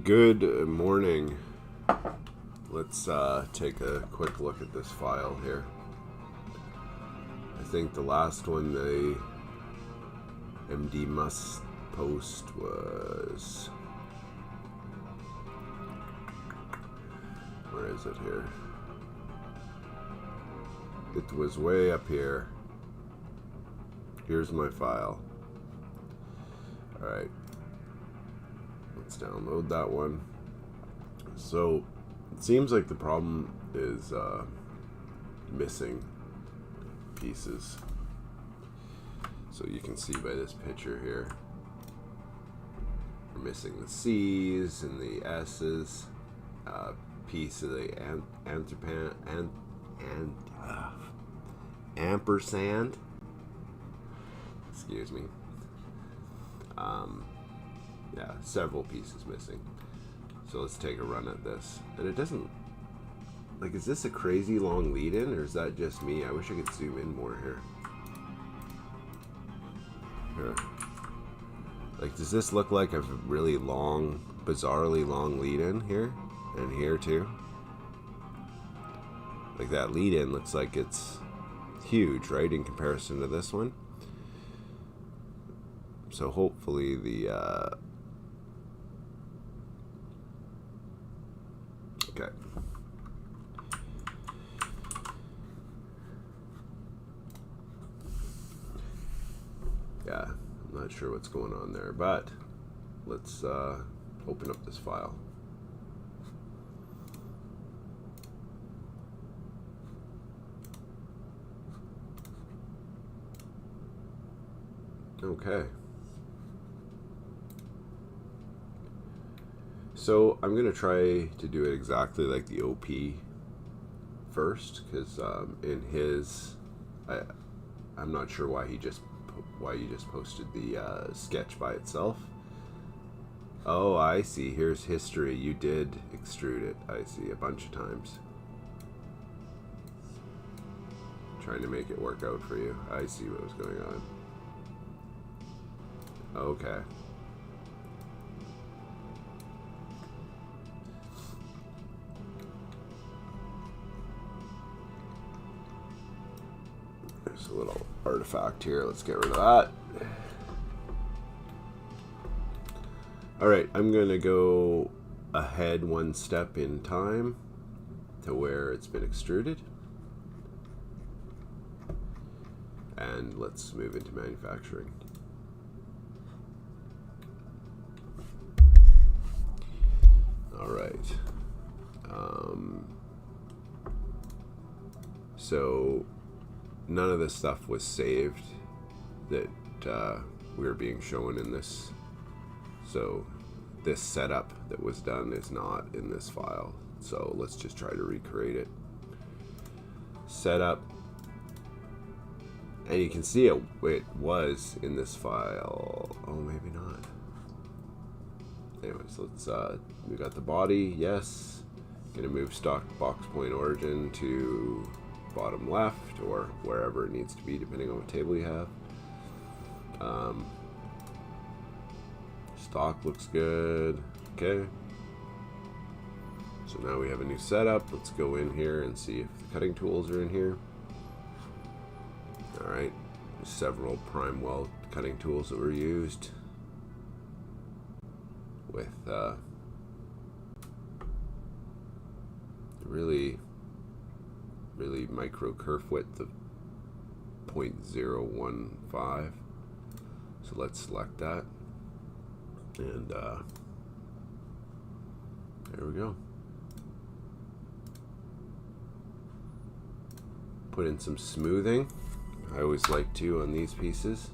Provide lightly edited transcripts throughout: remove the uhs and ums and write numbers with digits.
Good morning. Let's take a quick look at this file here. I think the last one the MD must post was... Where is it here? It was way up here. Here's my file. Alright. Let's download that one. So, it seems like the problem is missing pieces. So you can see by this picture here, we're missing the C's and the S's, piece of the ampersand. Excuse me. Yeah, several pieces missing. So let's take a run at this. And it doesn't... Like, is this a crazy long lead-in, or is that just me? I wish I could zoom in more here. Here. Like, does this look like a really long, bizarrely long lead-in here? And here, too? Like, that lead-in looks like it's huge, right, in comparison to this one? So hopefully the... Okay. Yeah, I'm not sure what's going on there, but let's open up this file. Okay. So I'm going to try to do it exactly like the OP first, because in his, I'm not sure why you just posted the sketch by itself. Oh, I see. Here's history. You did extrude it. I see, a bunch of times. Trying to make it work out for you. I see what was going on. Okay. There's a little artifact here. Let's get rid of that. Alright, I'm going to go ahead one step in time to where it's been extruded. And let's move into manufacturing. Alright. So none of this stuff was saved that we were being shown in this. So this setup that was done is not in this file. So let's just try to recreate it. Setup. And you can see it was in this file. Oh, maybe not. Anyways, let's, we got the body, yes. Gonna move stock box point origin to bottom left or wherever it needs to be, depending on what table you have. Stock looks good. Okay. So now we have a new setup. Let's go in here and see if the cutting tools are in here. Alright. Several prime weld cutting tools that were used with really micro kerf width of 0.015. So let's select that, and there we go. Put in some smoothing. I always like to on these pieces.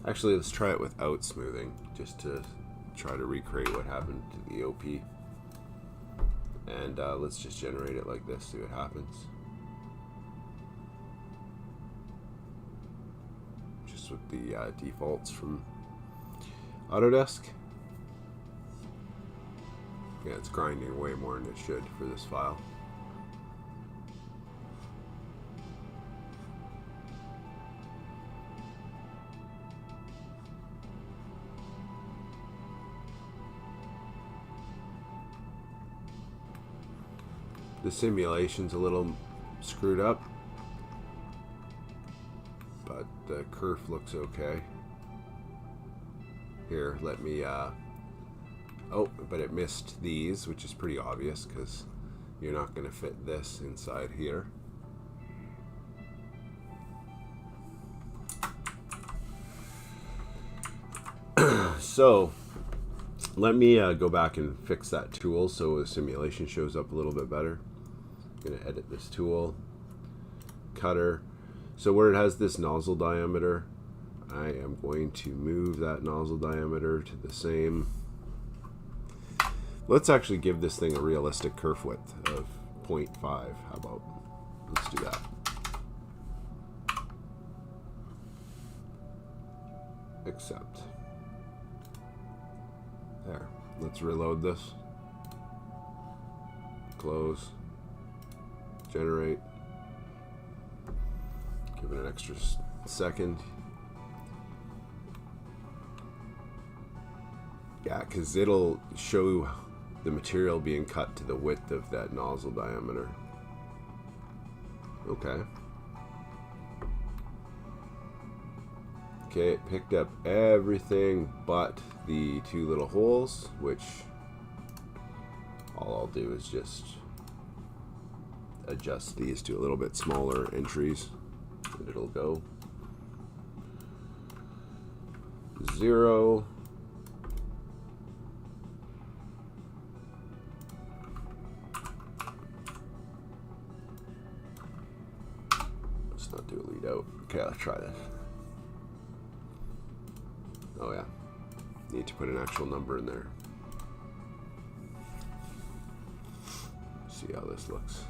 Actually, let's try it without smoothing, just to try to recreate what happened to the OP. And let's just generate it like this, see what happens. Just with the defaults from Autodesk. Yeah, it's grinding way more than it should for this file. The simulation's a little screwed up, but the kerf looks okay. Here, let me, oh, but it missed these, which is pretty obvious because you're not going to fit this inside here. So let me go back and fix that tool so the simulation shows up a little bit better. I'm going to edit this tool, cutter. So where it has this nozzle diameter, I am going to move that nozzle diameter to the same. Let's actually give this thing a realistic kerf width of 0.5. How about, let's do that. Accept. There. Let's reload this. Close. Generate. Give it an extra second. Yeah, because it'll show the material being cut to the width of that nozzle diameter. Okay. Okay, it picked up everything but the two little holes, which all I'll do is just adjust these to a little bit smaller entries, and it'll go 0. Let's not do a lead out. Okay, let's try this. Oh yeah, need to put an actual number in there. See how this looks.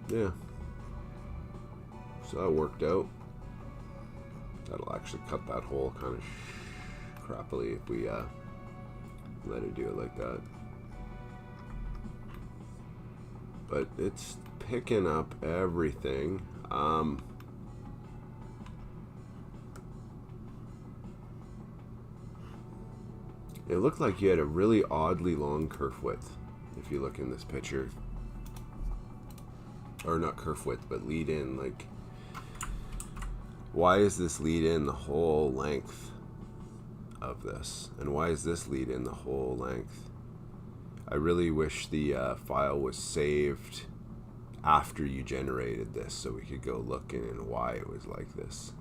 Yeah, so that worked out. That'll actually cut that hole kind of crappily if we let it do it like that. But it's picking up everything. It looked like you had a really oddly long kerf width, if you look in this picture. Or not kerf width, but lead in. Like, why is this lead in the whole length of this? And why is this lead in the whole length? I really wish the file was saved after you generated this so we could go look in why it was like this.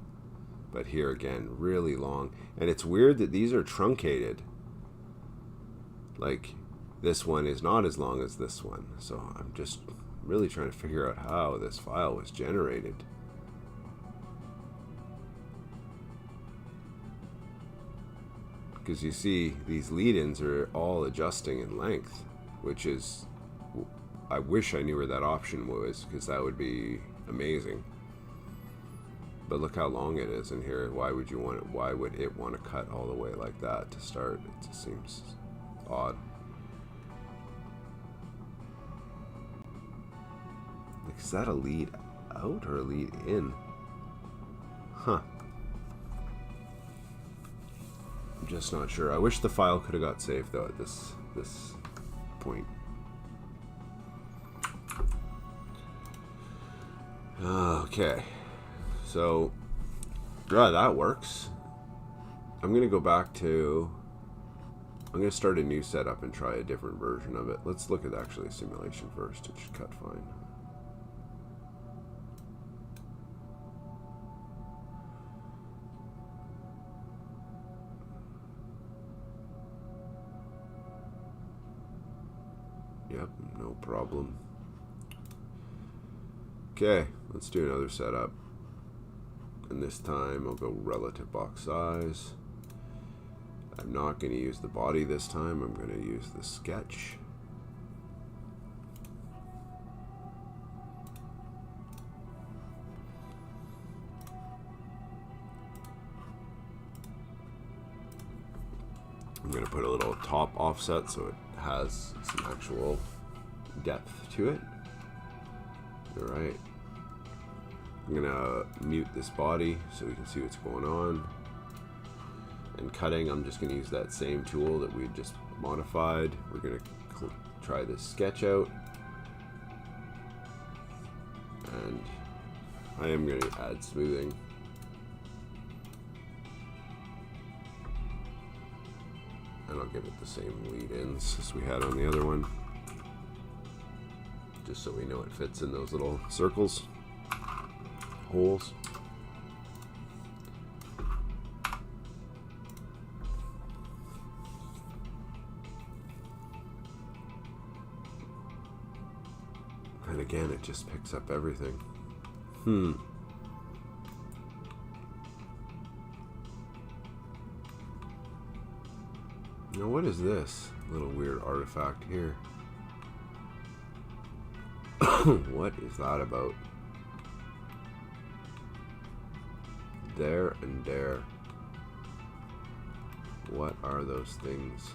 But here again, really long. And it's weird that these are truncated. Like, this one is not as long as this one. So I'm just really trying to figure out how this file was generated. Because you see, these lead-ins are all adjusting in length, which is, I wish I knew where that option was, because that would be amazing. But look how long it is in here. Why would you want it? Why would it want to cut all the way like that to start? It just seems odd. Like, is that a lead out or a lead in? Huh. I'm just not sure. I wish the file could have got saved though at this point. Okay. So, yeah, that works. I'm going to go back to... I'm going to start a new setup and try a different version of it. Let's look at actually a simulation first. It should cut fine. Yep, no problem. Okay, let's do another setup. And this time I'll go relative box size. I'm not going to use the body this time. I'm going to use the sketch. I'm going to put a little top offset so it has some actual depth to it. Alright. I'm going to mute this body so we can see what's going on. And cutting, I'm just going to use that same tool that we just modified. We're going to try this sketch out. And I am going to add smoothing. And I'll give it the same lead-ins as we had on the other one, just so we know it fits in those little circles, holes. And again, it just picks up everything. Now what is this little weird artifact here? What is that about? There and there. What are those things?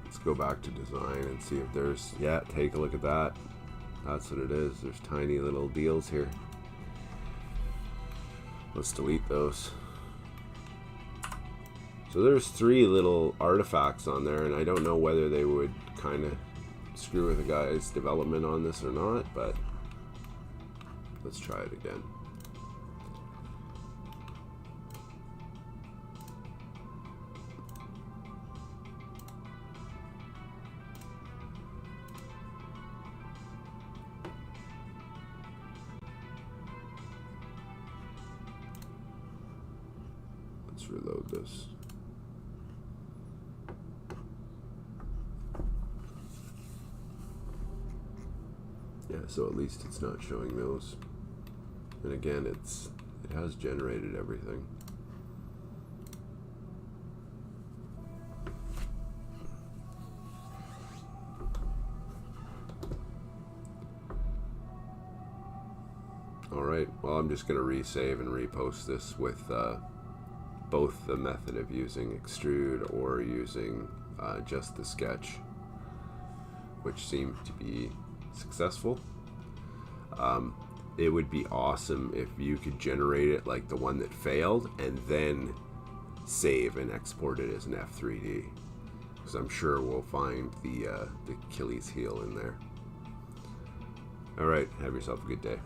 Let's go back to design and see if there's, yeah, take a look at that. That's what it is. There's tiny little deals here. Let's delete those. So there's 3 little artifacts on there, and I don't know whether they would kind of screw with the guy's development on this or not, but let's try it again. Let's reload this. Yeah, so at least it's not showing those. And again, it has generated everything. All right, well, I'm just going to resave and repost this with both the method of using extrude or using just the sketch, which seemed to be successful. It would be awesome if you could generate it like the one that failed and then save and export it as an F3D, because I'm sure we'll find the Achilles heel in there. All right, have yourself a good day.